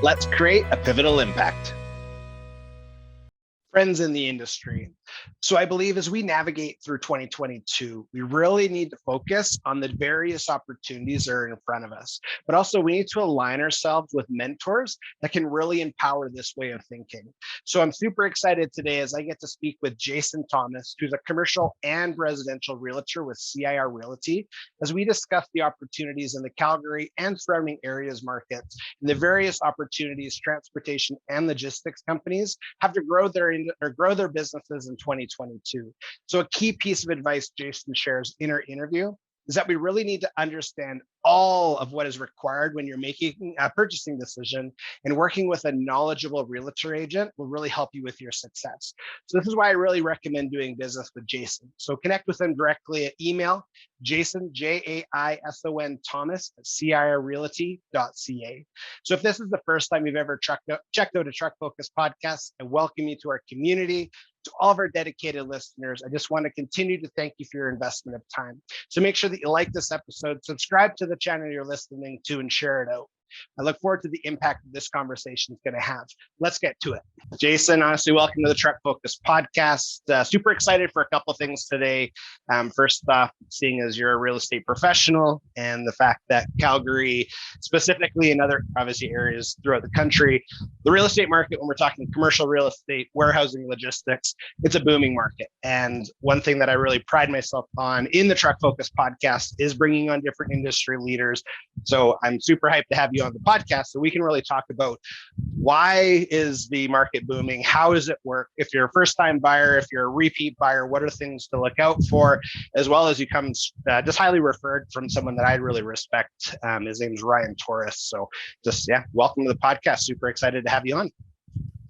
Let's create a pivotal impact. Friends in the industry. So I believe as we navigate through 2022, we really need to focus on the various opportunities that are in front of us. But also we need to align ourselves with mentors that can really empower this way of thinking. So I'm super excited today as I get to speak with Jaison Thomas, who's a commercial and residential realtor with CIR Realty, as we discuss the opportunities in the Calgary and surrounding areas markets and the various opportunities transportation and logistics companies have to grow their businesses in 2022. So a key piece of advice Jaison shares in our interview is that we really need to understand all of what is required when you're making a purchasing decision, and working with a knowledgeable realtor agent will really help you with your success. So this is why I really recommend doing business with Jaison. So connect with him directly at email, Jaison, Jaison Thomas at CIRRealty.ca. So if this is the first time you've ever checked out a Truck Focus podcast, I welcome you to our community. To all of our dedicated listeners, I just want to continue to thank you for your investment of time. So make sure that you like this episode, subscribe to the channel you're listening to, and share it out. I look forward to the impact that this conversation is going to have. Let's get to it. Jaison, honestly, welcome to the Truck Focus podcast. Super excited for a couple of things today. First off, seeing as you're a real estate professional and the fact that Calgary, specifically and other obviously areas throughout the country, the real estate market, when we're talking commercial real estate, warehousing, logistics, it's a booming market. And one thing that I really pride myself on in the Truck Focus podcast is bringing on different industry leaders. So I'm super hyped to have you on the podcast so we can really talk about why is the market booming, how does it work, if you're a first-time buyer, if you're a repeat buyer, what are things to look out for, as well as you come just highly referred from someone that I really respect. His name's Jaison Thomas. So just welcome to the podcast. Super excited to have you on.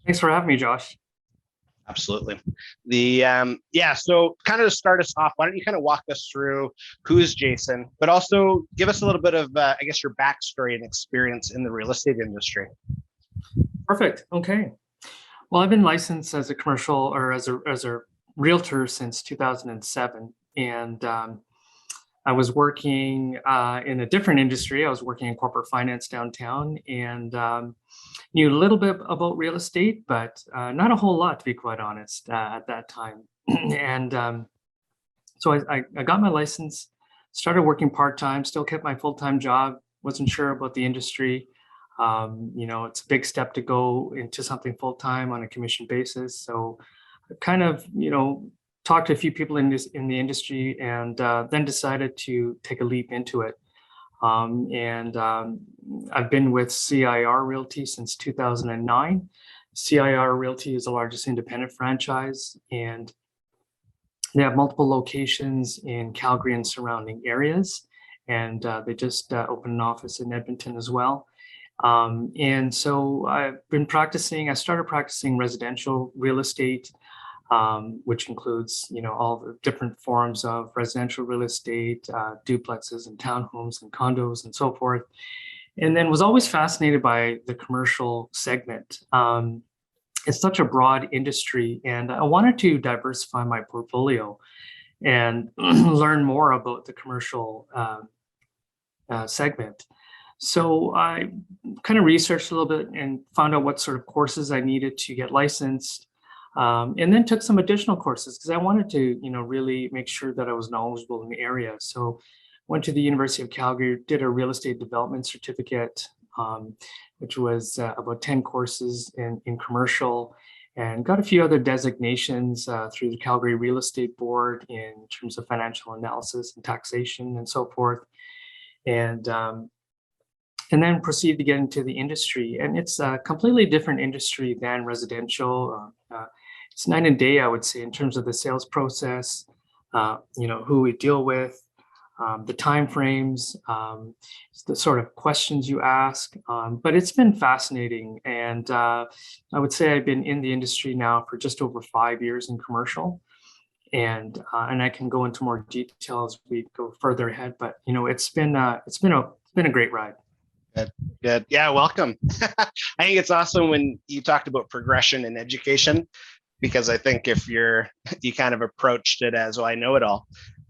Thanks for having me, Josh. Absolutely. So kind of to start us off, why don't you kind of walk us through who's Jaison, but also give us a little bit of, your backstory and experience in the real estate industry. Perfect. Okay. Well, I've been licensed as a commercial or as a realtor since 2007. And I was working in a different industry. I was working in corporate finance downtown, and knew a little bit about real estate, but not a whole lot, to be quite honest, at that time. And so I got my license, started working part-time, still kept my full-time job, wasn't sure about the industry. It's a big step to go into something full-time on a commission basis. So I kind of, talked to a few people in the industry, and then decided to take a leap into it. I've been with CIR Realty since 2009. CIR Realty is the largest independent franchise, and they have multiple locations in Calgary and surrounding areas. And they just opened an office in Edmonton as well. And so I've been practicing. I started practicing residential real estate, which includes, all the different forms of residential real estate, duplexes and townhomes and condos and so forth. And then was always fascinated by the commercial segment. It's such a broad industry, and I wanted to diversify my portfolio and learn more about the commercial segment. So I kind of researched a little bit and found out what sort of courses I needed to get licensed. And then took some additional courses because I wanted to, really make sure that I was knowledgeable in the area. So went to the University of Calgary, did a real estate development certificate, which was about 10 courses in commercial, and got a few other designations through the Calgary Real Estate Board in terms of financial analysis and taxation and so forth. And then proceeded to get into the industry. And it's a completely different industry than residential. It's night and day, I would say, in terms of the sales process, who we deal with, the timeframes, the sort of questions you ask. But it's been fascinating. And I would say I've been in the industry now for just over 5 years in commercial. And I can go into more detail as we go further ahead. But it's been a great ride. Good. Yeah, welcome. I think it's awesome when you talked about progression in education, because I think if you kind of approached it as, well, I know it all,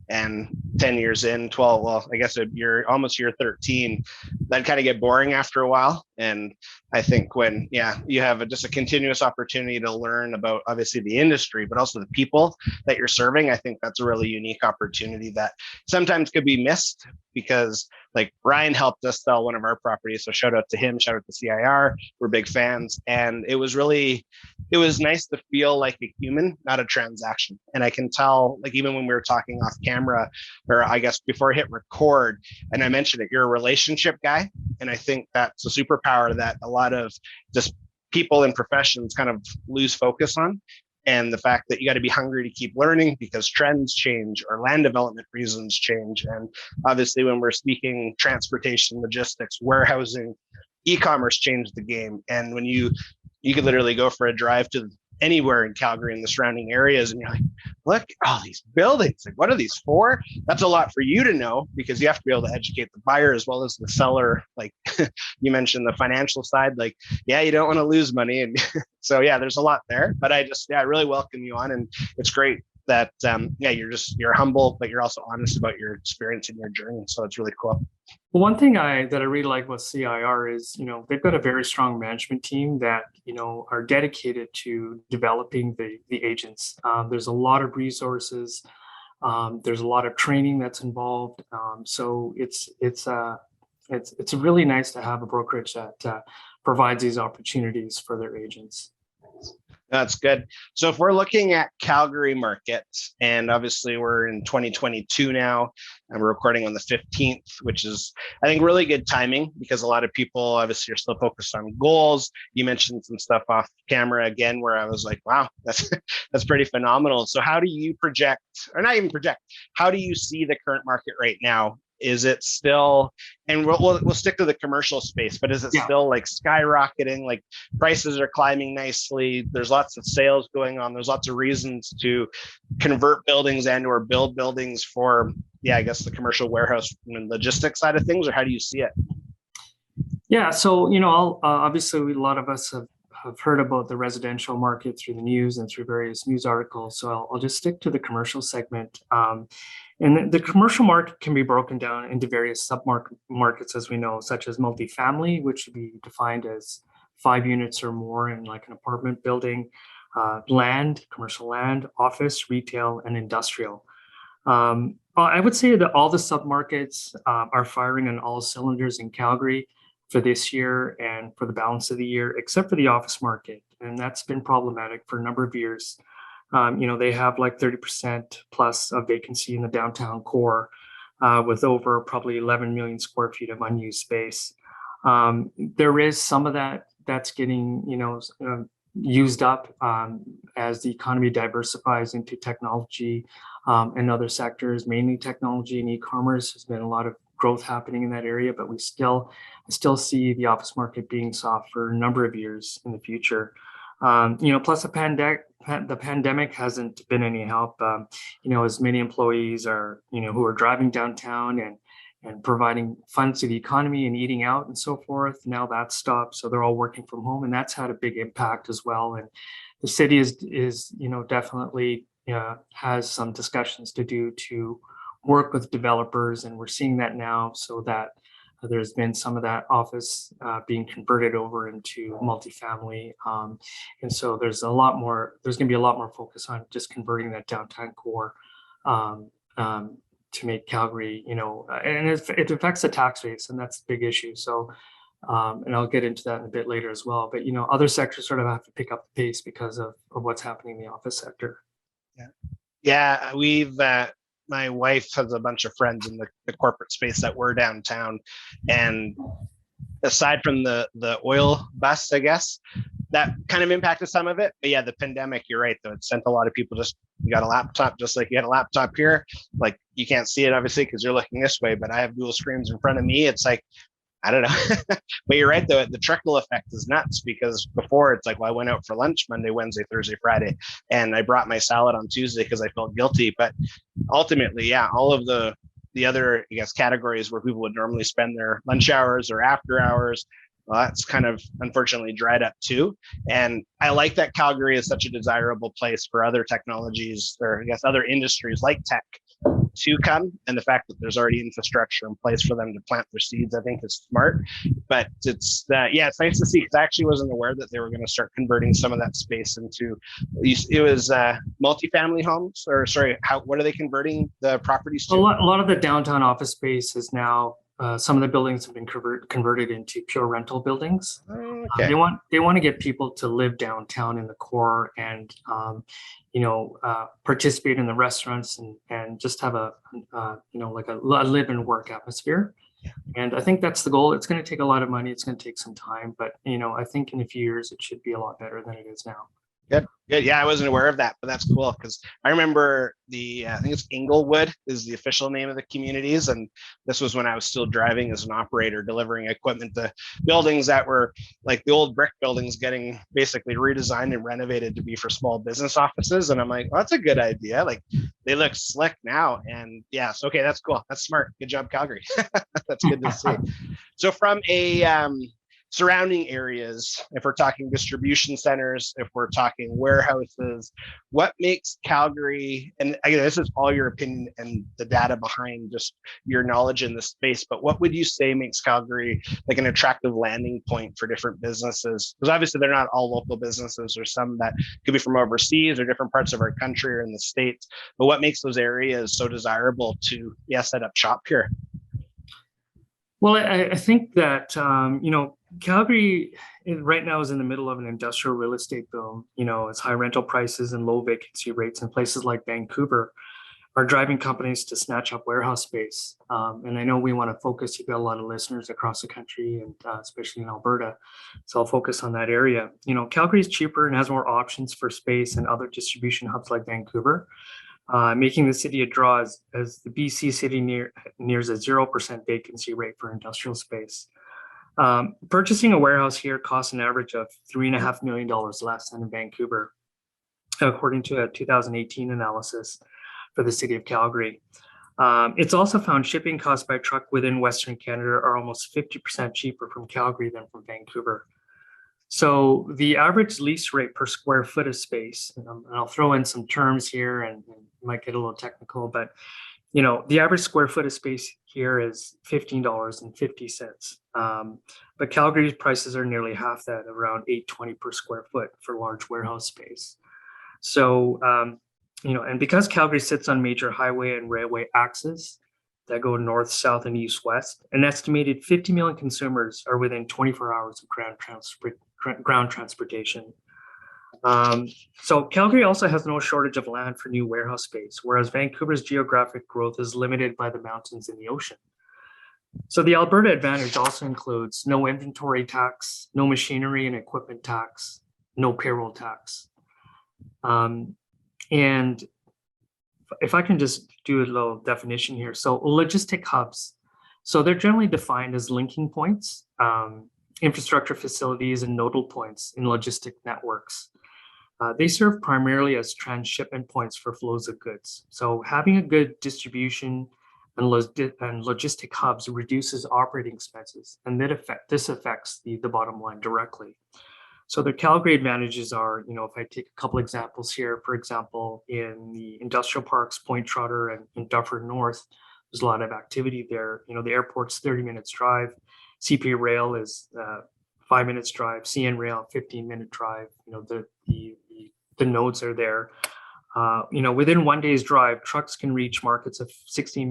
And 10 years in, 12, well, I guess you're almost year 13, that kind of get boring after a while. And I think when, you have just a continuous opportunity to learn about obviously the industry, but also the people that you're serving, I think that's a really unique opportunity that sometimes could be missed, because like Ryan helped us sell one of our properties. So shout out to him, shout out to CIR. We're big fans. And it was nice to feel like a human, not a transaction. And I can tell, like, even when we were talking off camera, or I guess before I hit record, and I mentioned it, you're a relationship guy. And I think that's a superpower that a lot of just people in professions kind of lose focus on. And the fact that you got to be hungry to keep learning because trends change or land development reasons change. And obviously, when we're speaking transportation, logistics, warehousing, e-commerce changed the game. And when you could literally go for a drive to anywhere in Calgary and the surrounding areas, and you're like, look at all these buildings. Like, what are these for? That's a lot for you to know, because you have to be able to educate the buyer as well as the seller. Like you mentioned the financial side, like, you don't want to lose money. And so, there's a lot there, but I really welcome you on. And it's great that, you're humble, but you're also honest about your experience and your journey. So it's really cool. Well, one thing that I really like with CIR is, they've got a very strong management team that, are dedicated to developing the agents. There's a lot of resources. There's a lot of training that's involved. So it's really nice to have a brokerage that provides these opportunities for their agents. That's good. So if we're looking at Calgary markets, and obviously we're in 2022 now, and we're recording on the 15th, which is, I think, really good timing, because a lot of people obviously are still focused on goals. You mentioned some stuff off camera again, where I was like, wow, that's pretty phenomenal. So how do you project, or not even project, how do you see the current market right now? Is it still, and we'll stick to the commercial space, but is it still like skyrocketing? Like, prices are climbing nicely. There's lots of sales going on. There's lots of reasons to convert buildings and or build buildings for, I guess, the commercial warehouse and logistics side of things, or how do you see it? Yeah. So, obviously a lot of us have heard about the residential market through the news and through various news articles. So I'll just stick to the commercial segment. And the commercial market can be broken down into various sub-markets, as we know, such as multifamily, which would be defined as 5 units or more in like an apartment building, land, commercial land, office, retail, and industrial. I would say that all the sub-markets are firing on all cylinders in Calgary for this year and for the balance of the year, except for the office market. And that's been problematic for a number of years. They have like 30% plus of vacancy in the downtown core, with over probably 11 million square feet of unused space. There is some of that's getting, used up as the economy diversifies into technology and other sectors, mainly technology and e-commerce. There's been a lot of growth happening in that area, but we still see the office market being soft for a number of years in the future. Plus the pandemic hasn't been any help. As many employees are, who are driving downtown and providing funds to the economy and eating out and so forth. Now that's stopped, so they're all working from home, and that's had a big impact as well. And the city is definitely has some discussions to do to work with developers, and we're seeing that now, so that there's been some of that office being converted over into multifamily. And so there's going to be a lot more focus on just converting that downtown core to make Calgary, and it affects the tax base, and that's the big issue. So, and I'll get into that in a bit later as well. But, other sectors sort of have to pick up the pace because of what's happening in the office sector. Yeah, my wife has a bunch of friends in the corporate space that were downtown, and aside from the oil bust, I guess that kind of impacted some of it. But the pandemic, you're right, though, it sent a lot of people, you got a laptop, just like you had a laptop here. Like, you can't see it obviously because you're looking this way, but I have dual screens in front of me. It's like, I don't know. But you're right, though, the trickle effect is nuts, because before it's like, well, I went out for lunch Monday, Wednesday, Thursday, Friday, and I brought my salad on Tuesday because I felt guilty. But ultimately, all of the other, I guess, categories where people would normally spend their lunch hours or after hours, well, that's kind of unfortunately dried up too. And I like that Calgary is such a desirable place for other technologies, or I guess other industries like tech, to come, and the fact that there's already infrastructure in place for them to plant their seeds, I think is smart. But it's it's nice to see, because I actually wasn't aware that they were going to start converting some of that space into, it was multifamily homes, or sorry, what are they converting the properties to? A lot of the downtown office space is now, some of the buildings have been converted into pure rental buildings. Okay. They want to get people to live downtown in the core, and participate in the restaurants, and just have a like a live and work atmosphere. And I think that's the goal. It's going to take a lot of money. It's going to take some time, but I think in a few years it should be a lot better than it is now. Good. Yeah, I wasn't aware of that, but that's cool, because I remember I think it's Inglewood is the official name of the communities. And this was when I was still driving as an operator, delivering equipment to buildings that were like the old brick buildings, getting basically redesigned and renovated to be for small business offices. And I'm like, well, that's a good idea. Like, they look slick now. And yes, okay, that's cool. That's smart. Good job, Calgary. That's good to see. So from a surrounding areas, if we're talking distribution centers, if we're talking warehouses, what makes Calgary, and again, this is all your opinion and the data behind just your knowledge in the space, but what would you say makes Calgary like an attractive landing point for different businesses? Because obviously they're not all local businesses. There's some that could be from overseas or different parts of our country or in the States, but what makes those areas so desirable to set up shop here? Well, I think that Calgary right now is in the middle of an industrial real estate boom. It's high rental prices and low vacancy rates in places like Vancouver are driving companies to snatch up warehouse space. And I know we want to focus. You've got a lot of listeners across the country, and especially in Alberta. So I'll focus on that area. Calgary is cheaper and has more options for space and other distribution hubs like Vancouver. Making the city a draw as the BC city nears a 0% vacancy rate for industrial space. Purchasing a warehouse here costs an average of $3.5 million less than in Vancouver, according to a 2018 analysis for the city of Calgary. It's also found shipping costs by truck within Western Canada are almost 50% cheaper from Calgary than from Vancouver. So the average lease rate per square foot of space, and I'll throw in some terms here and might get a little technical, but the average square foot of space here is $15.50. But Calgary's prices are nearly half that, around $8.20 per square foot for large warehouse space. So, and because Calgary sits on major highway and railway axes that go north, south, and east, west, an estimated 50 million consumers are within 24 hours of ground transportation. So Calgary also has no shortage of land for new warehouse space, whereas Vancouver's geographic growth is limited by the mountains and the ocean. So the Alberta advantage also includes no inventory tax, no machinery and equipment tax, no payroll tax. And if I can just do a little definition here. So logistic hubs, so they're generally defined as linking points, infrastructure facilities, and nodal points in logistic networks. They serve primarily as transshipment points for flows of goods. So having a good distribution and logistic hubs reduces operating expenses, and this affects the bottom line directly. So the Calgary advantages are, if I take a couple examples here, for example, in the industrial parks, Point Trotter and in Dufferin North, there's a lot of activity there. The airport's 30 minutes drive. CP Rail is 5 minutes drive. CN Rail, 15-minute drive. The nodes are there. Within 1 day's drive, trucks can reach markets of 16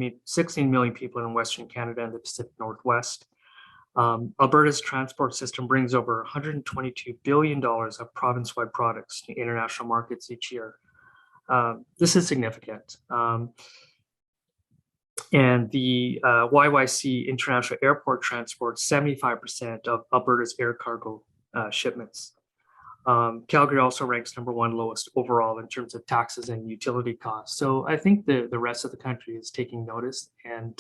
million people in Western Canada and the Pacific Northwest. Alberta's transport system brings over $122 billion of province-wide products to international markets each year. This is significant. And the YYC International Airport transports 75% of Alberta's air cargo shipments. Calgary also ranks number one lowest overall in terms of taxes and utility costs. So I think the rest of the country is taking notice, and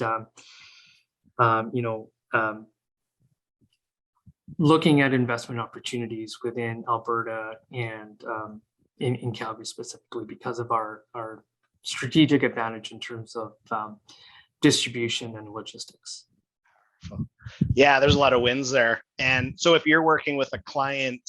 looking at investment opportunities within Alberta and in Calgary specifically because of our strategic advantage in terms of distribution and logistics. Yeah, there's a lot of wins there. And so if you're working with a client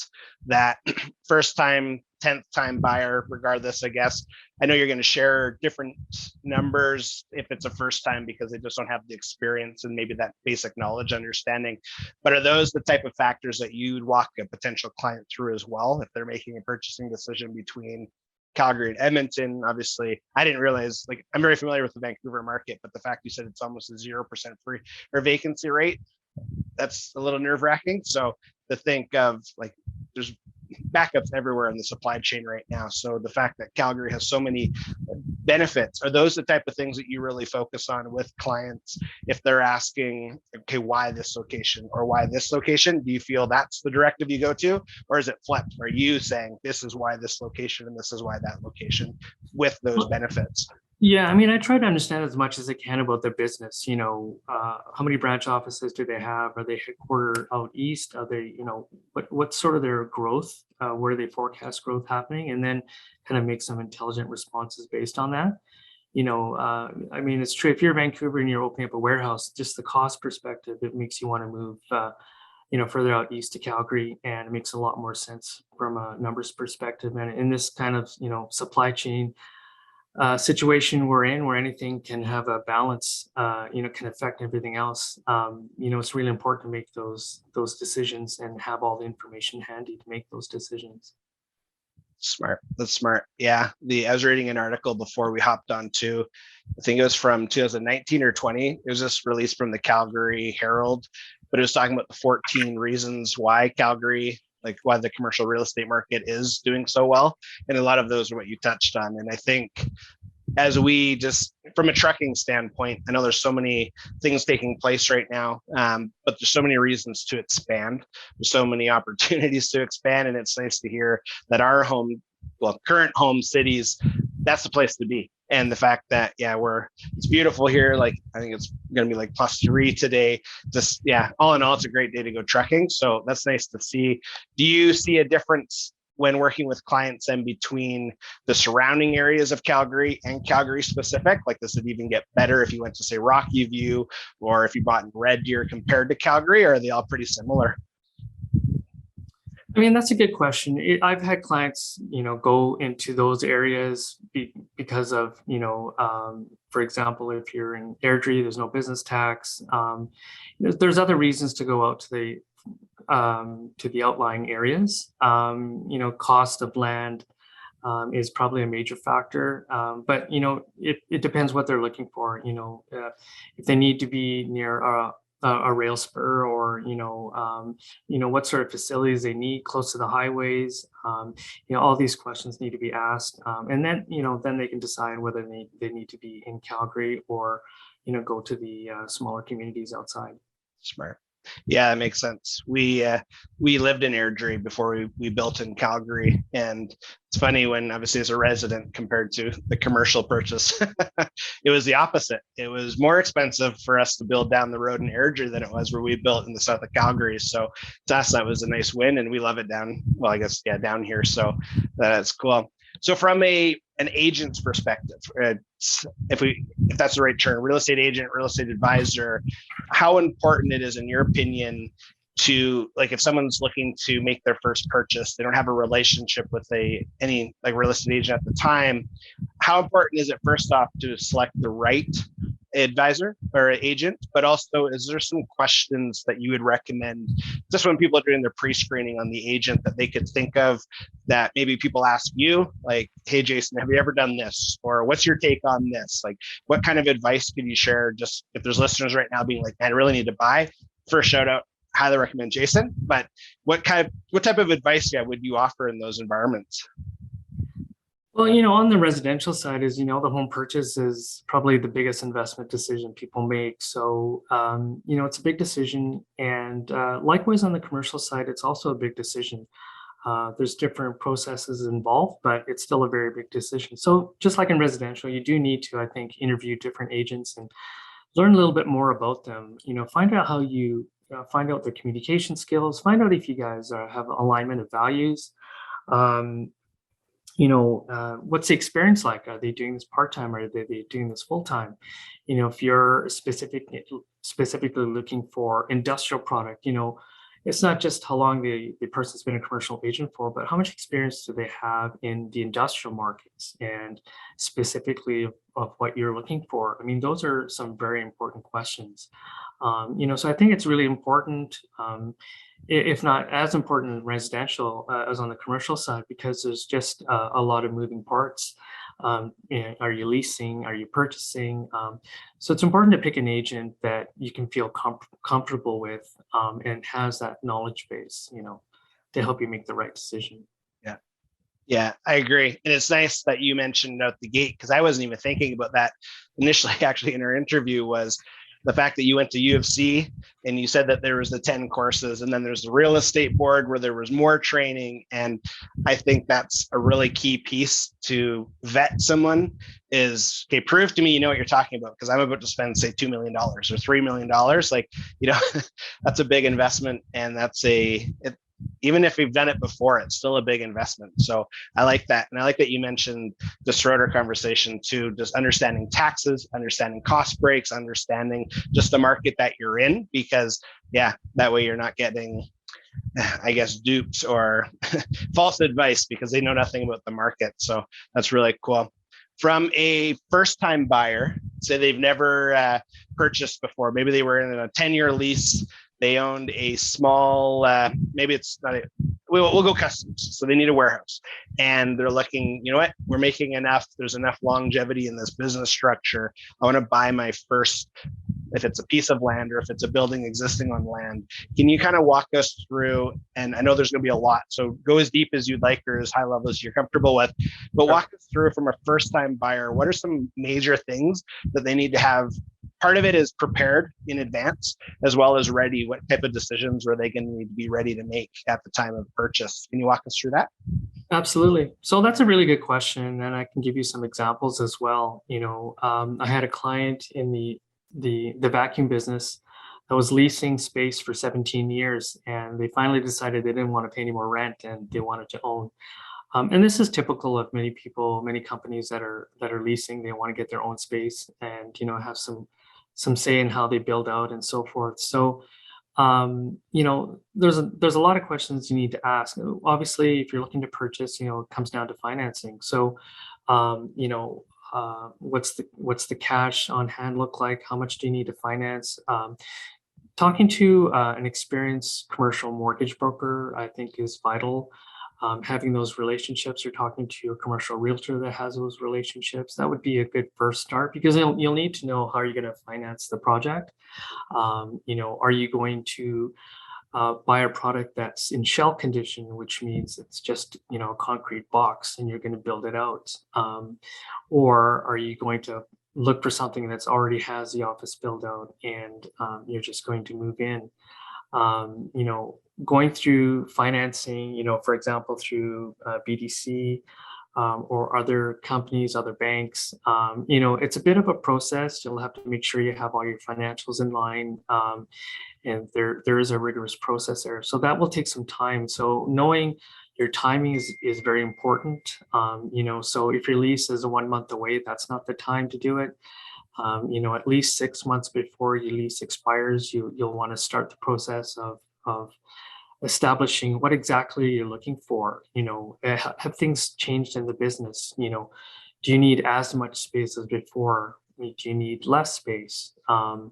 that first time 10th time buyer, regardless, I guess. I know you're going to share different numbers if it's a first time because they just don't have the experience and maybe that basic knowledge understanding. But are those the type of factors that you'd walk a potential client through as well if they're making a purchasing decision between Calgary and Edmonton? Obviously, I didn't realize, like, I'm very familiar with the Vancouver market, but the fact you said it's almost a 0% free or vacancy rate, that's a little nerve wracking. So to think of, like, there's backups everywhere in the supply chain right now. So the fact that Calgary has so many benefits, are those the type of things that you really focus on with clients if they're asking, okay, why this location or why this location? Do you feel that's the directive you go to, or is it flipped? Are you saying this is why this location and this is why that location with those benefits? Yeah, I mean, I try to understand as much as I can about their business. How many branch offices do they have? Are they headquartered out east? Are they, what's sort of their growth? Where do they forecast growth happening? And then kind of make some intelligent responses based on that. I mean, it's true. If you're Vancouver and you're opening up a warehouse, just the cost perspective, it makes you want to move, further out east to Calgary, and it makes a lot more sense from a numbers perspective. And in this kind of, supply chain situation we're in, where anything can have a balance, can affect everything else. It's really important to make those decisions and have all the information handy to make those decisions. Smart. That's smart. Yeah. I was reading an article before we hopped on to, I think it was from 2019 or 20. It was just released from the Calgary Herald, but it was talking about the 14 reasons why Calgary, like why the commercial real estate market is doing so well. And a lot of those are what you touched on. And I think as we just, from a trucking standpoint, I know there's so many things taking place right now, but there's so many reasons to expand. There's so many opportunities to expand. And it's nice to hear that our current home cities, that's the place to be. And the fact that, it's beautiful here. Like, I think it's going to be like +3 today. Just, all in all, it's a great day to go trekking. So that's nice to see. Do you see a difference when working with clients and between the surrounding areas of Calgary and Calgary specific? Like, does it even get better if you went to, say, Rocky View, or if you bought in Red Deer compared to Calgary, or are they all pretty similar? I mean, that's a good question. I've had clients, go into those areas because of, for example, if you're in Airdrie, there's no business tax. There's other reasons to go out to the outlying areas. Cost of land is probably a major factor, but it depends what they're looking for. If they need to be near a rail spur, or what sort of facilities they need close to the highways. All these questions need to be asked, and then they can decide whether they need to be in Calgary or go to the smaller communities outside. Smart. Yeah, that makes sense. We lived in Airdrie before we built in Calgary, and it's funny when, obviously, as a resident compared to the commercial purchase, it was the opposite. It was more expensive for us to build down the road in Airdrie than it was where we built in the south of Calgary. So to us, that was a nice win, and we love it down here. So that's cool. So from an agent's perspective, if that's the right term, real estate agent, real estate advisor, how important it is, in your opinion, to, like, if someone's looking to make their first purchase, they don't have a relationship with any real estate agent at the time, how important is it, first off, to select the right advisor or agent, but also, is there some questions that you would recommend just when people are doing their pre-screening on the agent that they could think of that maybe people ask you, like, hey, Jaison, have you ever done this? Or what's your take on this? Like, what kind of advice could you share, just if there's listeners right now being like, man, I really need to buy? First shout out, highly recommend Jaison, but what type of advice would you offer in those environments? Well, on the residential side, is, the home purchase is probably the biggest investment decision people make. So, it's a big decision. And likewise, on the commercial side, it's also a big decision. There's different processes involved, but it's still a very big decision. So just like in residential, you do need to, I think, interview different agents and learn a little bit more about them. Find out how you find out their communication skills, find out if you guys have alignment of values. What's the experience like? Are they doing this part-time, or are they doing this full-time? If you're specifically looking for industrial product, it's not just how long the person's been a commercial agent for, but how much experience do they have in the industrial markets, and specifically of what you're looking for. I mean, those are some very important questions. So I think it's really important, if not as important in residential as on the commercial side, because there's just a lot of moving parts. Are you leasing? Are you purchasing? So it's important to pick an agent that you can feel comfortable with, and has that knowledge base, to help you make the right decision. Yeah. Yeah, I agree. And it's nice that you mentioned out the gate, because I wasn't even thinking about that initially, actually, in our interview, was the fact that you went to U of C and you said that there was the 10 courses, and then there's the real estate board where there was more training. And I think that's a really key piece to vet someone is, okay, prove to me you know what you're talking about, because I'm about to spend, say, $2 million or $3 million. Like, that's a big investment. And even if we've done it before, it's still a big investment. So I like that. And I like that you mentioned the Schroeder conversation too, just understanding taxes, understanding cost breaks, understanding just the market that you're in, because that way you're not getting, I guess, duped or false advice because they know nothing about the market. So that's really cool. From a first-time buyer, say they've never purchased before, maybe they were in a 10-year lease, they owned a small, maybe it's not, we'll go customs. So they need a warehouse and they're looking, you know what, we're making enough. There's enough longevity in this business structure. I want to buy my first, if it's a piece of land or if it's a building existing on land. Can you kind of walk us through, and I know there's going to be a lot, so go as deep as you'd like or as high level as you're comfortable with, but walk us through from a first-time buyer, what are some major things that they need to have? Part of it is prepared in advance, as well as ready. What type of decisions are they going to need to be ready to make at the time of purchase? Can you walk us through that? Absolutely. So that's a really good question, and I can give you some examples as well. I had a client in the vacuum business that was leasing space for 17 years, and they finally decided they didn't want to pay any more rent and they wanted to own. And this is typical of many people, many companies that are leasing. They want to get their own space and have some say in how they build out and so forth. So there's a lot of questions you need to ask. Obviously, if you're looking to purchase, it comes down to financing. So what's the cash on hand look like? How much do you need to finance? Talking to an experienced commercial mortgage broker, I think, is vital. Having those relationships, or talking to a commercial realtor that has those relationships, that would be a good first start, because you'll need to know how you're going to finance the project. Are you going to buy a product that's in shell condition, which means it's just a concrete box and you're going to build it out, or are you going to look for something that's already has the office built out and you're just going to move in? Going through financing, for example, through BDC or other companies, other banks, it's a bit of a process. You'll have to make sure you have all your financials in line, and there is a rigorous process there. So that will take some time. So knowing your timing is very important. So if your lease is 1 month away, that's not the time to do it. At least 6 months before your lease expires, you'll want to start the process of establishing what exactly you're looking for. Have things changed in the business? Do you need as much space as before? Do you need less space? How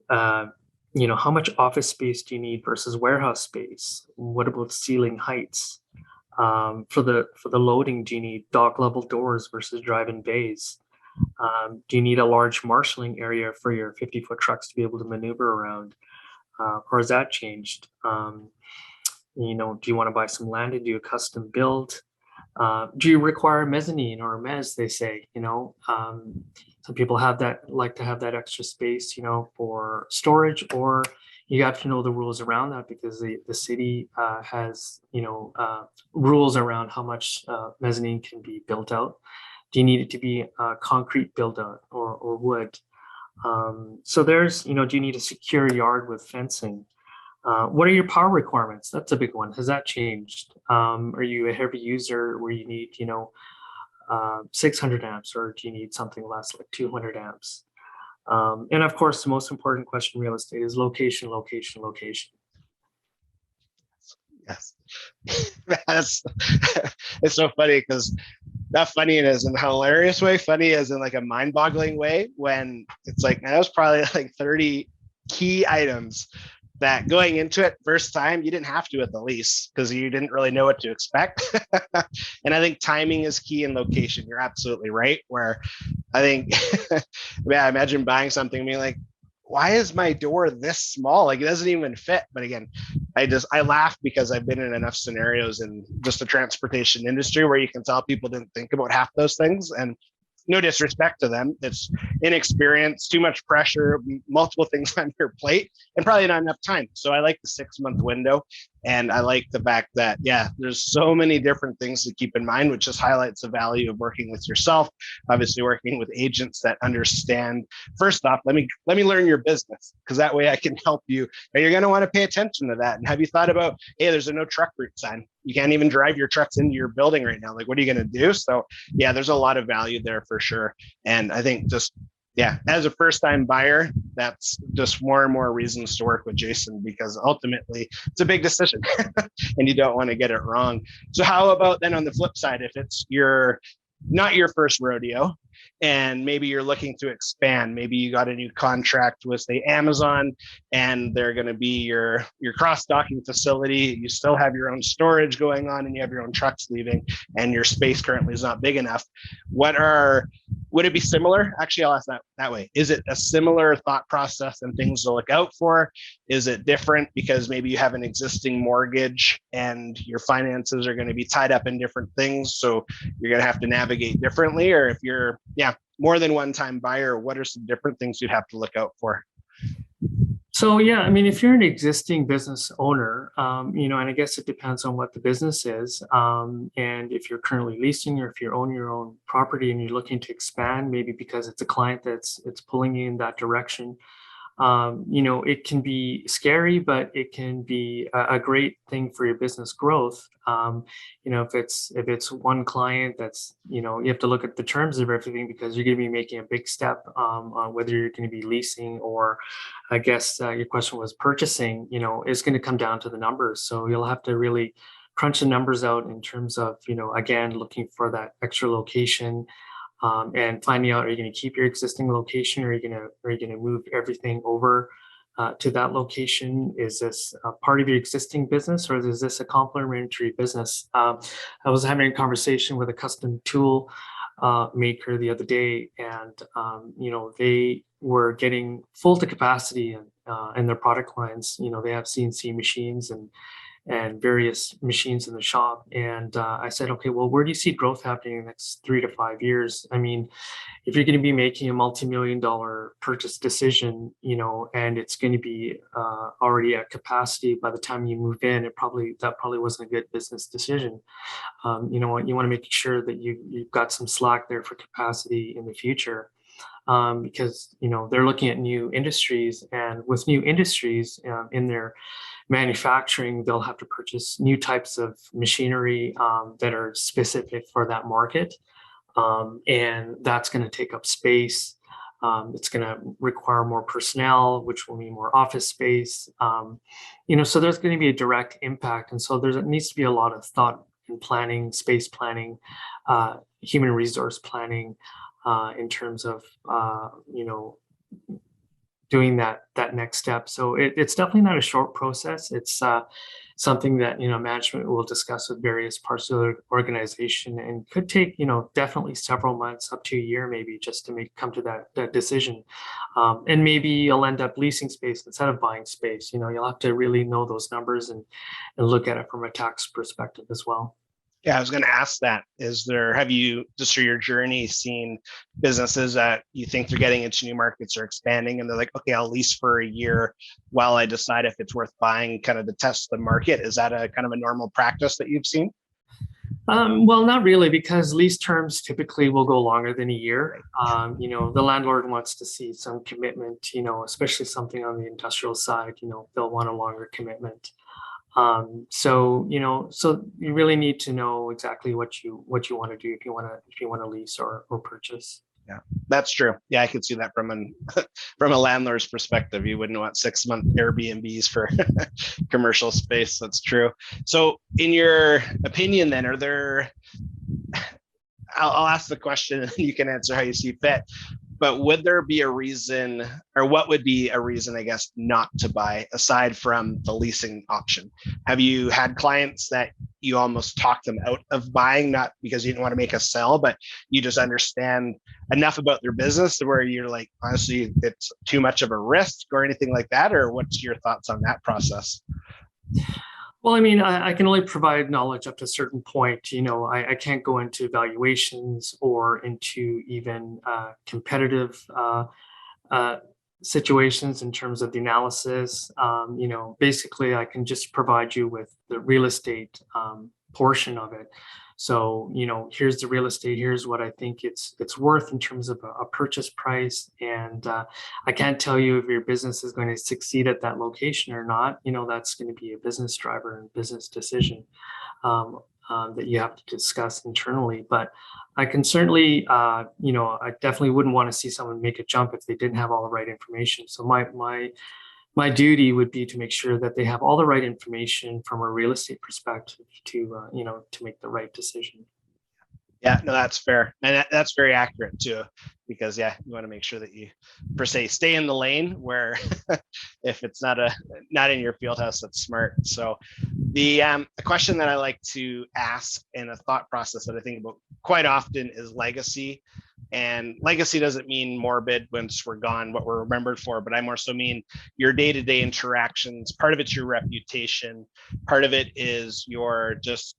much office space do you need versus warehouse space? What about ceiling heights? For the loading, do you need dock level doors versus drive-in bays? Do you need a large marshalling area for your 50-foot trucks to be able to maneuver around? Or has that changed? Do you want to buy some land and do a custom build? Do you require mezzanine or a mezz, they say? Some people like to have that extra space, for storage, or you have to know the rules around that, because the city has, rules around how much mezzanine can be built out. Do you need it to be concrete build out or wood? So there's, do you need a secure yard with fencing? What are your power requirements? That's a big one. Has that changed? Are you a heavy user where you need, 600 amps, or do you need something less, like 200 amps? And of course, the most important question in real estate is location, location, location. Yes. That's it's so funny because not funny it is in a hilarious way, funny as in like a mind-boggling way when it's like that was probably like 30 key items that going into it first time you didn't have to at the lease because you didn't really know what to expect. And I think timing is key in location. You're absolutely right. Where I think, yeah, imagine buying something and being like, why is my door this small? Like it doesn't even fit. But again, I laugh because I've been in enough scenarios in just the transportation industry where you can tell people didn't think about half those things. And no disrespect to them, it's inexperience, too much pressure, multiple things on your plate, and probably not enough time. So I like the 6-month window. And I like the fact that, yeah, there's so many different things to keep in mind, which just highlights the value of working with yourself, obviously working with agents that understand. First off, let me learn your business, because that way I can help you. And you're going to want to pay attention to that. And have you thought about, hey, there's a no truck route sign. You can't even drive your trucks into your building right now. Like, what are you going to do? So yeah, there's a lot of value there for sure. And I think just, yeah, as a first time buyer, that's just more and more reasons to work with Jaison, because ultimately it's a big decision and you don't want to get it wrong. So how about then on the flip side, if it's not your first rodeo and maybe you're looking to expand, maybe you got a new contract with say Amazon and they're going to be your cross-docking facility, you still have your own storage going on and you have your own trucks leaving and your space currently is not big enough. Would it be similar? Actually, I'll ask that way. Is it a similar thought process and things to look out for? Is it different because maybe you have an existing mortgage and your finances are going to be tied up in different things, so you're going to have to navigate differently? Or if you're, more than one time buyer, what are some different things you'd have to look out for? So yeah, I mean, if you're an existing business owner, and I guess it depends on what the business is, and if you're currently leasing or if you own your own property and you're looking to expand, maybe because it's a client it's pulling you in that direction. It can be scary, but it can be a great thing for your business growth. If it's one client that's, you have to look at the terms of everything because you're going to be making a big step on whether you're going to be leasing or, I guess your question was purchasing, is going to come down to the numbers. So you'll have to really crunch the numbers out in terms of, again, looking for that extra location. And finding out, are you going to keep your existing location, or are you going to move everything over to that location? Is this a part of your existing business, or is this a complementary business? I was having a conversation with a custom tool maker the other day, and they were getting full to capacity in their product lines. They have CNC machines and various machines in the shop. And I said, okay, well, where do you see growth happening in the next 3 to 5 years? I mean, if you're going to be making a multi-million-dollar purchase decision, and it's going to be already at capacity by the time you move in, that probably wasn't a good business decision. You want to make sure that you've got some slack there for capacity in the future. Because they're looking at new industries, and with new industries in their manufacturing, they'll have to purchase new types of machinery that are specific for that market, and that's going to take up space. It's going to require more personnel, which will mean more office space. So there's going to be a direct impact, and so there needs to be a lot of thought and planning, space planning, human resource planning. In terms of doing that next step. So it's definitely not a short process. It's something that management will discuss with various parts of the organization, and could take definitely several months, up to a year maybe, just to come to that decision. And maybe you'll end up leasing space instead of buying space. You'll have to really know those numbers and look at it from a tax perspective as well. Yeah, I was going to ask that. Have you, just through your journey, seen businesses that you think they're getting into new markets or expanding, and they're like, okay, I'll lease for a year while I decide if it's worth buying, kind of to test the market? Is that a kind of a normal practice that you've seen? Well, not really, because lease terms typically will go longer than a year. The landlord wants to see some commitment, especially something on the industrial side, they'll want a longer commitment. So you really need to know exactly what you want to do if you want to lease or purchase. Yeah, that's true. Yeah, I could see that from from a landlord's perspective. You wouldn't want 6-month Airbnbs for commercial space. That's true. So, in your opinion, then, are there? I'll ask the question, and you can answer how you see fit. But would there be a reason, or what would be a reason, I guess, not to buy aside from the leasing option? Have you had clients that you almost talked them out of buying, not because you didn't want to make a sell, but you just understand enough about their business to where you're like, honestly, it's too much of a risk or anything like that? Or what's your thoughts on that process? Well, I mean, I can only provide knowledge up to a certain point. I can't go into valuations or into even competitive uh, situations in terms of the analysis. Basically, I can just provide you with the real estate portion of it. So, here's the real estate. Here's what I think it's worth in terms of a purchase price. And I can't tell you if your business is going to succeed at that location or not. That's going to be a business driver and business decision that you have to discuss internally. But I can certainly, I definitely wouldn't want to see someone make a jump if they didn't have all the right information. So my duty would be to make sure that they have all the right information from a real estate perspective to make the right decision. Yeah, no, that's fair. And that's very accurate too, because yeah, you want to make sure that you per se stay in the lane where if it's not in your field house, that's smart. So the question that I like to ask in a thought process that I think about quite often is legacy. And legacy doesn't mean morbid once we're gone, what we're remembered for, but I more so mean your day-to-day interactions. Part of it's your reputation. Part of it is your just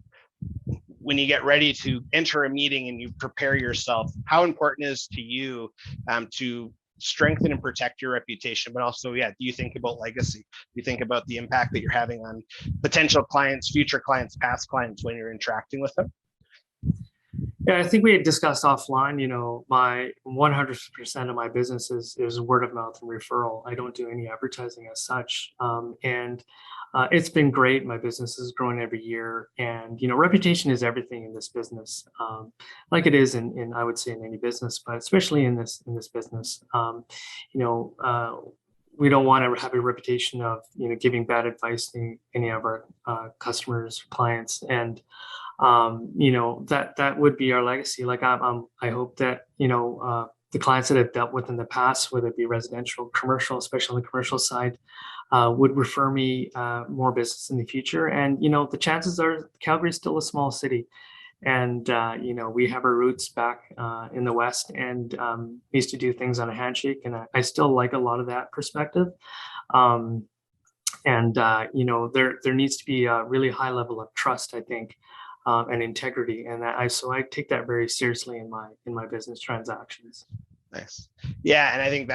when you get ready to enter a meeting and you prepare yourself, how important is to you to strengthen and protect your reputation, but also, yeah, do you think about legacy? Do you think about the impact that you're having on potential clients, future clients, past clients when you're interacting with them? Yeah, I think we had discussed offline, my 100% of my business is word of mouth and referral. I don't do any advertising as such. And it's been great. My business is growing every year. And, reputation is everything in this business, like it is I would say in any business, but especially in this business. We don't want to have a reputation of, giving bad advice to any of our customers, clients. And that would be our legacy. Like I hope that the clients that I've dealt with in the past, whether it be residential, commercial, especially on the commercial side, would refer me more business in the future. And the chances are Calgary is still a small city, and we have our roots back in the West, and we used to do things on a handshake, and I still like a lot of that perspective. There needs to be a really high level of trust, I think, and integrity, and I take that very seriously in my business transactions. Nice. Yeah, and I think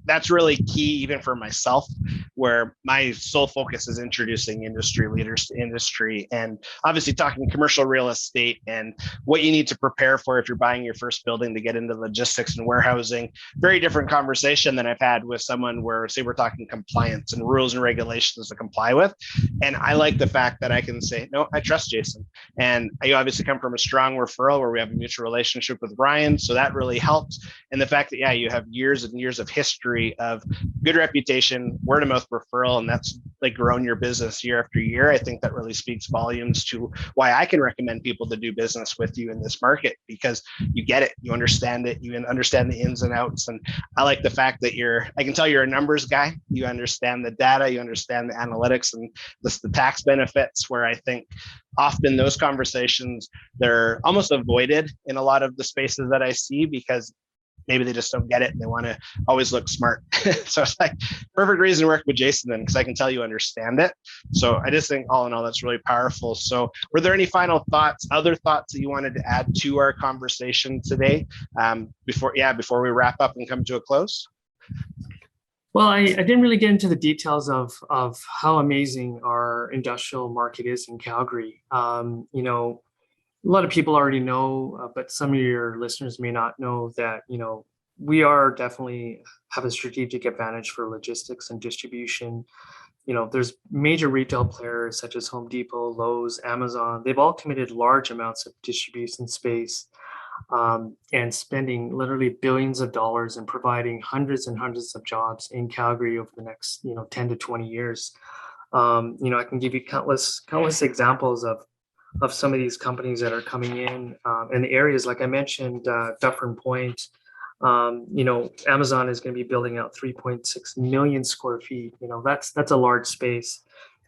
that's really key even for myself, where my sole focus is introducing industry leaders to industry and obviously talking commercial real estate and what you need to prepare for if you're buying your first building to get into logistics and warehousing. Very different conversation than I've had with someone where, say, we're talking compliance and rules and regulations to comply with. And I like the fact that I can say, no, I trust Jaison. And I obviously come from a strong referral where we have a mutual relationship with Ryan. So that really helps. And the fact that, yeah, you have years and years of history of good reputation, word of mouth referral, and that's like grown your business year after year. I think that really speaks volumes to why I can recommend people to do business with you in this market, because you get it, you understand it, you understand the ins and outs. And I like the fact that I can tell you're a numbers guy. You understand the data, you understand the analytics and the tax benefits, where I think often those conversations, they're almost avoided in a lot of the spaces that I see because maybe they just don't get it and they want to always look smart. So it's like perfect reason to work with Jaison then, because I can tell you understand it. So I just think all in all, that's really powerful. So were there any final thoughts, other thoughts that you wanted to add to our conversation today before we wrap up and come to a close? Well, I didn't really get into the details of how amazing our industrial market is in Calgary. A lot of people already know, but some of your listeners may not know that, we are definitely have a strategic advantage for logistics and distribution. There's major retail players such as Home Depot, Lowe's, Amazon. They've all committed large amounts of distribution space. and spending literally billions of dollars and providing hundreds and hundreds of jobs in Calgary over the next 10 to 20 years. I can give you countless examples of some of these companies that are coming in the areas, like I mentioned, Dufferin Point. Amazon is going to be building out 3.6 million square feet. That's a large space,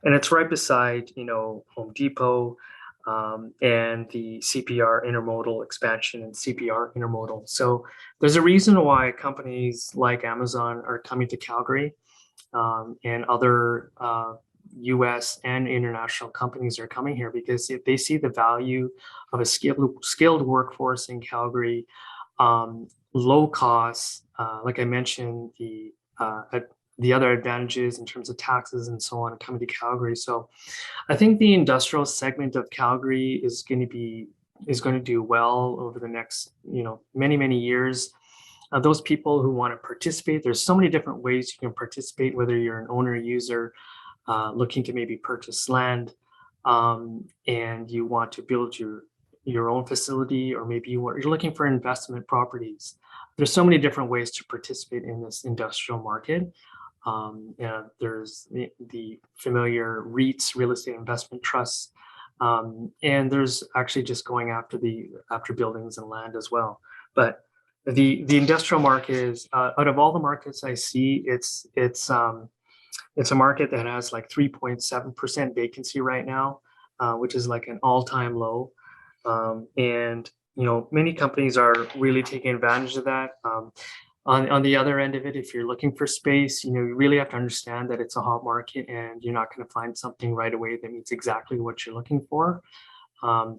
and it's right beside Home Depot, and the CPR intermodal expansion and CPR intermodal. So there's a reason why companies like Amazon are coming to Calgary, and other US and international companies are coming here because they see the value of a skilled workforce in Calgary, low costs, like I mentioned, the other advantages in terms of taxes and so on are coming to Calgary. So I think the industrial segment of Calgary is going to do well over the next many years. Those people who want to participate, there's so many different ways you can participate, whether you're an owner user looking to maybe purchase land, and you want to build your own facility, or maybe you're looking for investment properties. There's so many different ways to participate in this industrial market. There's the familiar REITs, real estate investment trusts, and there's actually just going after buildings and land as well. But the industrial market is, out of all the markets I see, it's a market that has like 3.7% vacancy right now, which is like an all-time low. And many companies are really taking advantage of that. On the other end of it, if you're looking for space, you really have to understand that it's a hot market and you're not going to find something right away that meets exactly what you're looking for.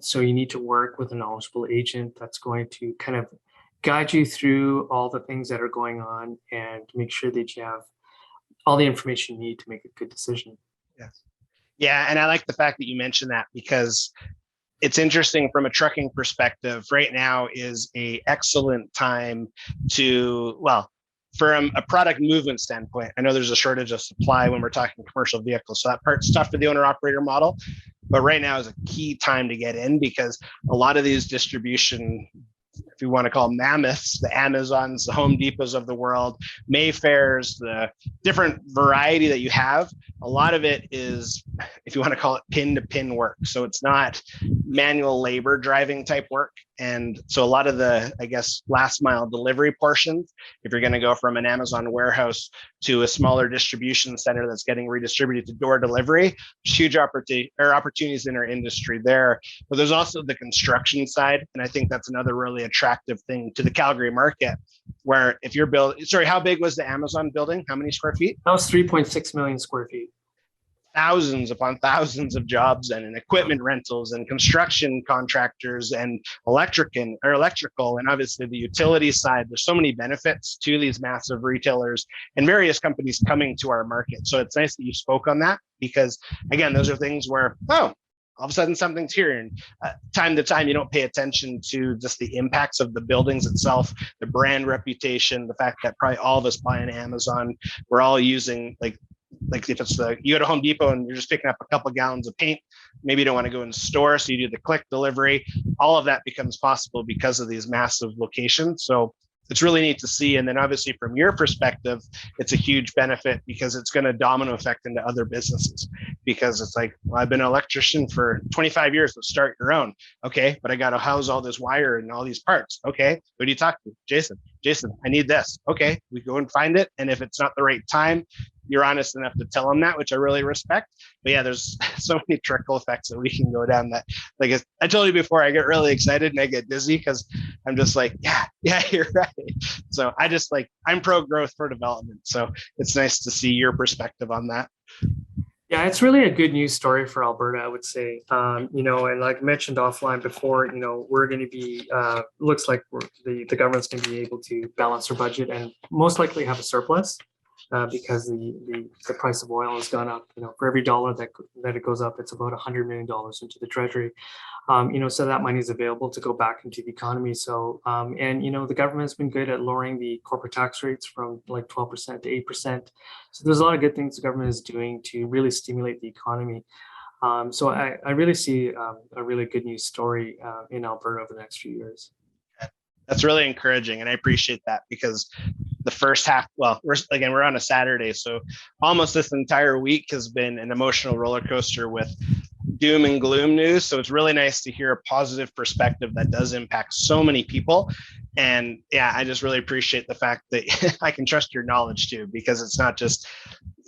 So you need to work with a knowledgeable agent that's going to kind of guide you through all the things that are going on and make sure that you have all the information you need to make a good decision. Yes. Yeah. And I like the fact that you mentioned that, because it's interesting from a trucking perspective. Right now is a excellent time from a product movement standpoint. I know there's a shortage of supply when we're talking commercial vehicles, so that part's tough for the owner operator model. But right now is a key time to get in, because a lot of these distribution, if you want to call them mammoths, the Amazons, the Home Depots of the world, Mayfairs, the different variety that you have, a lot of it is, if you want to call it, pin to pin work. So it's not manual labor driving type work. And so a lot of the, I guess, last mile delivery portions, if you're going to go from an Amazon warehouse to a smaller distribution center that's getting redistributed to door delivery, there's huge opportunities in our industry there. But there's also the construction side. And I think that's another really attractive thing to the Calgary market, where if you're how big was the Amazon building? How many square feet? That was 3.6 million square feet. Thousands upon thousands of jobs and equipment rentals and construction contractors and electrical, and obviously the utility side. There's so many benefits to these massive retailers and various companies coming to our market. So it's nice that you spoke on that, because again, those are things where, all of a sudden something's here, and time to time you don't pay attention to just the impacts of the buildings itself, the brand reputation, the fact that probably all of us buy on Amazon. We're all using like if it's you go to Home Depot and you're just picking up a couple of gallons of paint, maybe you don't want to go in the store, so you do the click delivery. All of that becomes possible because of these massive locations. So it's really neat to see. And then obviously from your perspective, it's a huge benefit, because it's going to domino effect into other businesses, because it's like, well, I've been an electrician for 25 years, let's start your own. Okay, but I got to house all this wire and all these parts. Okay, who do you talk to? Jason, I need this. Okay, we go and find it. And if it's not the right time, you're honest enough to tell them that, which I really respect. But yeah, there's so many trickle effects that we can go down that, like I told you before, I get really excited and I get dizzy, because I'm just like, yeah, you're right. So I'm pro growth for development. So it's nice to see your perspective on that. Yeah, it's really a good news story for Alberta, I would say. And like mentioned offline before, we're going to be, looks like the government's going to be able to balance their budget and most likely have a surplus. Because the price of oil has gone up. For every dollar that it goes up, it's about $100 million into the treasury. So that money is available to go back into the economy. So the government has been good at lowering the corporate tax rates from like 12% to 8%. So there's a lot of good things the government is doing to really stimulate the economy. So I really see a really good news story in Alberta over the next few years. That's really encouraging. And I appreciate that because the first half, well, we're on a Saturday. So almost this entire week has been an emotional roller coaster with doom and gloom news. So it's really nice to hear a positive perspective that does impact so many people. And yeah, I just really appreciate the fact that I can trust your knowledge too, because it's not just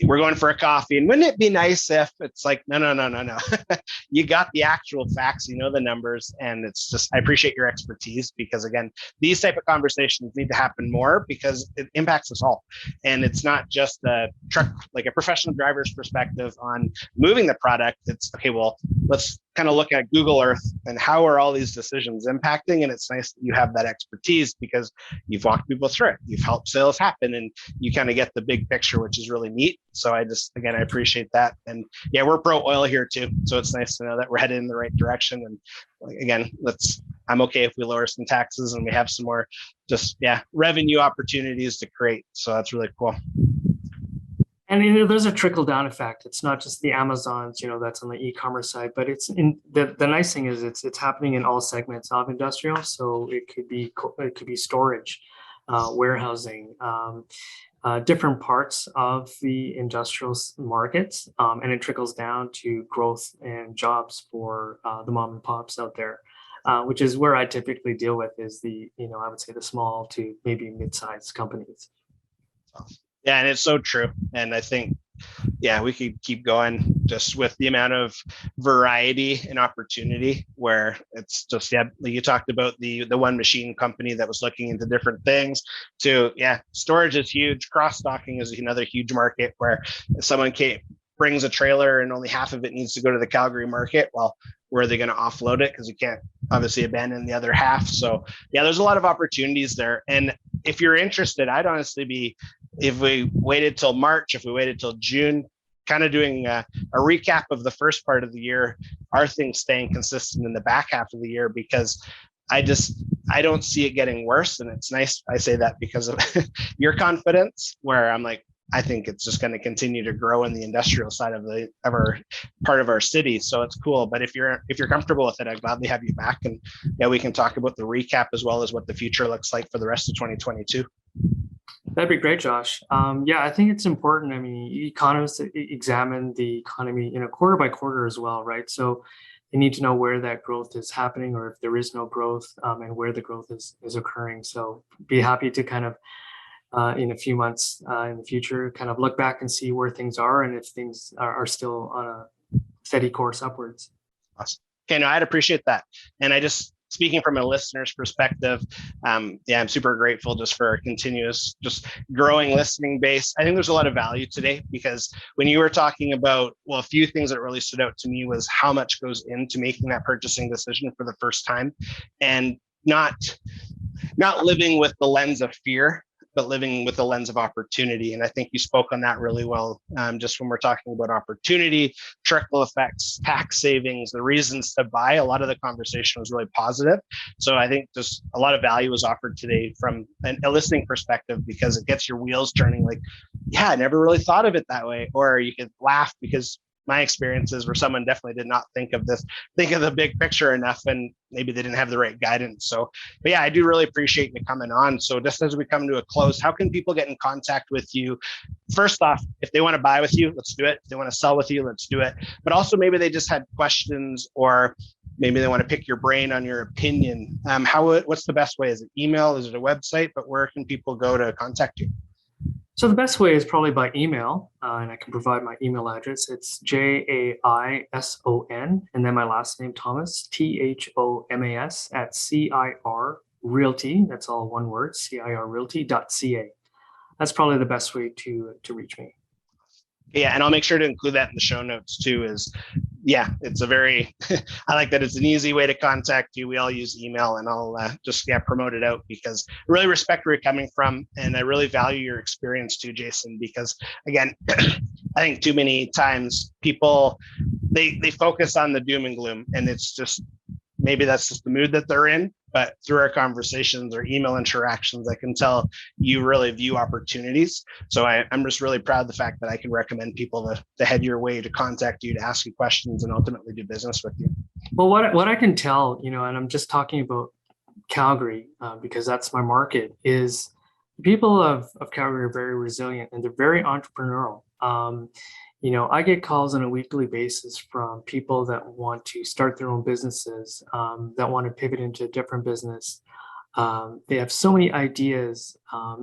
we're going for a coffee and wouldn't it be nice if it's like, no. You got the actual facts, you know, the numbers. And it's just, I appreciate your expertise because again, these type of conversations need to happen more because it impacts us all. And it's not just a truck, like a professional driver's perspective on moving the product. It's okay, well, let's kind of look at Google Earth and how are all these decisions impacting. And it's nice that you have that expertise because you've walked people through it. You've helped sales happen and you kind of get the big picture, which is really neat. So I appreciate that. And yeah, we're pro oil here too. So it's nice to know that we're headed in the right direction. And again, I'm okay if we lower some taxes and we have some more revenue opportunities to create. So that's really cool. And there's a trickle down effect. It's not just the Amazons, that's on the e-commerce side, but it's in the nice thing is it's happening in all segments of industrial. So it could be storage, warehousing, different parts of the industrial markets, and it trickles down to growth and jobs for the mom and pops out there, which is where I typically deal with is I would say the small to maybe mid-sized companies. Yeah, and it's so true. And I think, we could keep going just with the amount of variety and opportunity where it's just, like you talked about the one machine company that was looking into different things to, storage is huge. Cross-docking is another huge market where if someone brings a trailer and only half of it needs to go to the Calgary market, well, where are they going to offload it? Because you can't obviously abandon the other half. So there's a lot of opportunities there. And if you're interested, I'd honestly be, if we waited till March, if we waited till June, kind of doing a recap of the first part of the year, are things staying consistent in the back half of the year? Because I don't see it getting worse. And it's nice. I say that because of your confidence, where I'm like, I think it's just going to continue to grow in the industrial side of our part of our city. So it's cool. But if you're comfortable with it, I'd gladly have you back. And we can talk about the recap as well as what the future looks like for the rest of 2022. That'd be great, Josh. I think it's important. I mean, economists examine the economy, quarter by quarter as well, right? So they need to know where that growth is happening or if there is no growth, and where the growth is occurring. So be happy to kind of in a few months in the future, kind of look back and see where things are and if things are still on a steady course upwards. Awesome. Okay, no, I'd appreciate that. And speaking from a listener's perspective, I'm super grateful just for a continuous, just growing listening base. I think there's a lot of value today because when you were talking about, a few things that really stood out to me was how much goes into making that purchasing decision for the first time, and not living with the lens of fear, but living with the lens of opportunity. And I think you spoke on that really well. Just when we're talking about opportunity, trickle effects, tax savings, the reasons to buy, a lot of the conversation was really positive. So I think just a lot of value was offered today from a listening perspective because it gets your wheels turning like, I never really thought of it that way. Or you could laugh because my experiences where someone definitely did not think of the big picture enough, and maybe they didn't have the right guidance. So, but I do really appreciate you coming on. So just as we come to a close, how can people get in contact with you? First off, if they want to buy with you, let's do it. If they want to sell with you, let's do it. But also maybe they just had questions, or maybe they want to pick your brain on your opinion. What's the best way? Is it email? Is it a website? But where can people go to contact you? So the best way is probably by email, and I can provide my email address. It's Jaison, and then my last name, Thomas, Thomas at CIR Realty. That's all one word, CIRRealty.ca. That's probably the best way to reach me. Yeah, and I'll make sure to include that in the show notes too. It's a very, I like that it's an easy way to contact you. We all use email, and I'll just promote it out because I really respect where you're coming from, and I really value your experience too, Jaison. Because again, I think too many times people they focus on the doom and gloom, and it's just maybe that's just the mood that they're in. But through our conversations or email interactions, I can tell you really view opportunities. So I'm just really proud of the fact that I can recommend people to head your way, to contact you, to ask you questions, and ultimately do business with you. Well, what I can tell, and I'm just talking about Calgary, because that's my market, is the people of Calgary are very resilient and they're very entrepreneurial. I get calls on a weekly basis from people that want to start their own businesses, that want to pivot into a different business. They have so many ideas,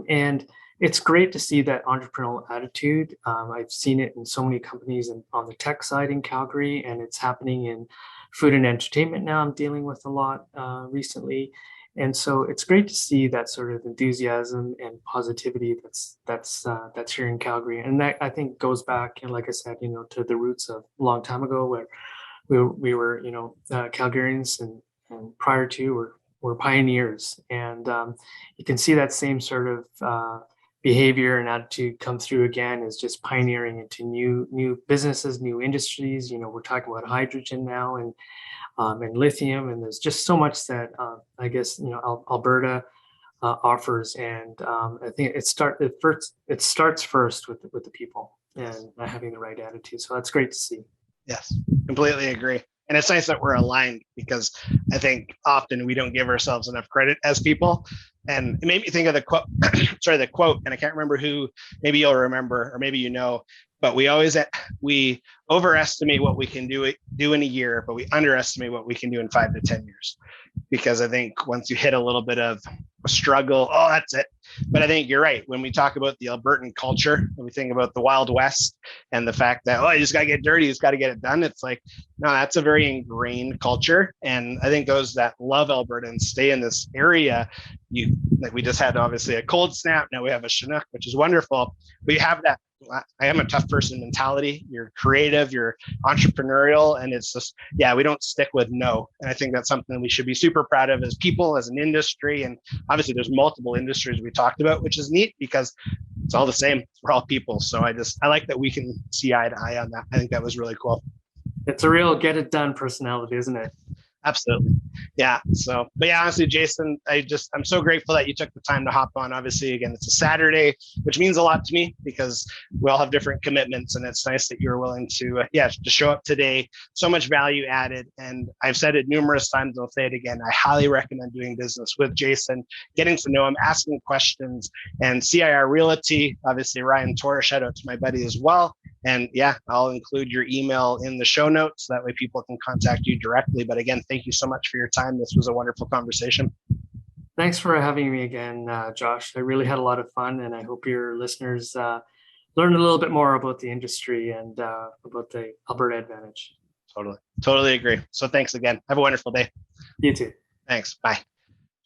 and it's great to see that entrepreneurial attitude. I've seen it in so many companies on the tech side in Calgary, and it's happening in food and entertainment now. I'm dealing with a lot recently, and so it's great to see that sort of enthusiasm and positivity that's here in Calgary, and that I think goes back, and like I said, to the roots of a long time ago where we were, Calgarians, and prior to were pioneers, and you can see that same sort of behavior and attitude come through again, is just pioneering into new businesses, new industries. We're talking about hydrogen now, and lithium, and there's just so much that I guess Alberta offers, and I think it starts first with the people and having the right attitude. So that's great to see. Yes, completely agree. And it's nice that we're aligned, because I think often we don't give ourselves enough credit as people. And it made me think of the quote, the quote, and I can't remember who, maybe you'll remember, or maybe but we overestimate what we can do in a year, but we underestimate what we can do in 5 to 10 years. Because I think once you hit a little bit of a struggle, oh, that's it. But I think you're right. When we talk about the Albertan culture, when we think about the Wild West and the fact that, you just got to get dirty, you just got to get it done. It's like, no, that's a very ingrained culture. And I think those that love Alberta and stay in this area, we just had obviously a cold snap. Now we have a Chinook, which is wonderful. But you have that, I am a tough person mentality. You're creative, you're entrepreneurial, and it's just, we don't stick with no. And I think that's something we should be super proud of as people, as an industry. And obviously there's multiple industries we talked about, which is neat because it's all the same. We're all people. So I like that we can see eye to eye on that. I think that was really cool. It's a real get it done personality, isn't it? Absolutely. Yeah. So, but yeah, honestly, Jaison, I'm so grateful that you took the time to hop on. Obviously, again, it's a Saturday, which means a lot to me because we all have different commitments, and it's nice that you're willing to show up today. So much value added. And I've said it numerous times, I'll say it again. I highly recommend doing business with Jaison, getting to know him, asking questions, and CIR Realty, obviously Ryan Torres, shout out to my buddy as well. And I'll include your email in the show notes. That way people can contact you directly. But again, thank you so much for your time. This was a wonderful conversation. Thanks for having me again, Josh. I really had a lot of fun, and I hope your listeners learned a little bit more about the industry and about the Alberta advantage. Totally agree. So thanks again. Have a wonderful day. You too. Thanks. Bye.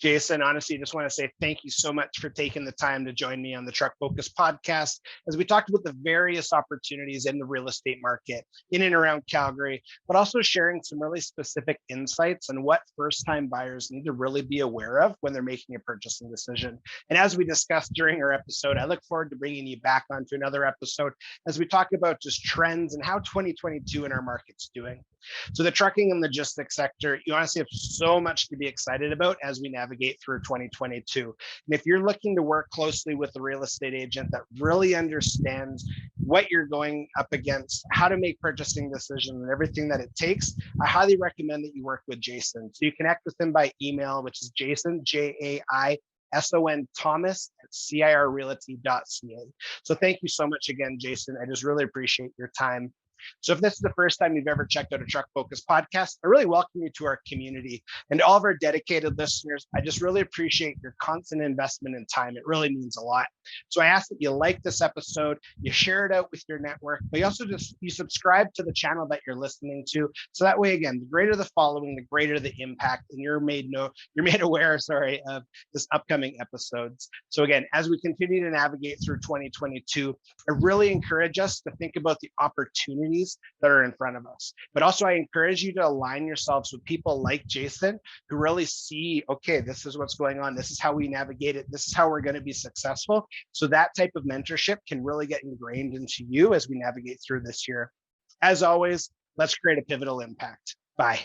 Jaison, honestly, just want to say thank you so much for taking the time to join me on the Truck Focus podcast as we talked about the various opportunities in the real estate market in and around Calgary, but also sharing some really specific insights on what first-time buyers need to really be aware of when they're making a purchasing decision. And as we discussed during our episode, I look forward to bringing you back onto another episode as we talk about just trends and how 2022 in our market's doing. So the trucking and logistics sector, you honestly have so much to be excited about as we navigate through 2022. And if you're looking to work closely with a real estate agent that really understands what you're going up against, how to make purchasing decisions and everything that it takes, I highly recommend that you work with Jaison. So you connect with him by email, which is Jaison, Jaison Thomas at CIRRealty.ca. So thank you so much again, Jaison. I just really appreciate your time. So if this is the first time you've ever checked out a Truck Focus podcast, I really welcome you to our community. And to all of our dedicated listeners, I just really appreciate your constant investment in time. It really means a lot. So I ask that you like this episode, you share it out with your network, but you also you subscribe to the channel that you're listening to. So that way, again, the greater the following, the greater the impact, and you're made aware of this upcoming episodes. So again, as we continue to navigate through 2022, I really encourage us to think about the opportunities that are in front of us. But also I encourage you to align yourselves with people like Jaison who really see, okay, this is what's going on. This is how we navigate it. This is how we're going to be successful. So that type of mentorship can really get ingrained into you as we navigate through this year. As always, let's create a pivotal impact. Bye.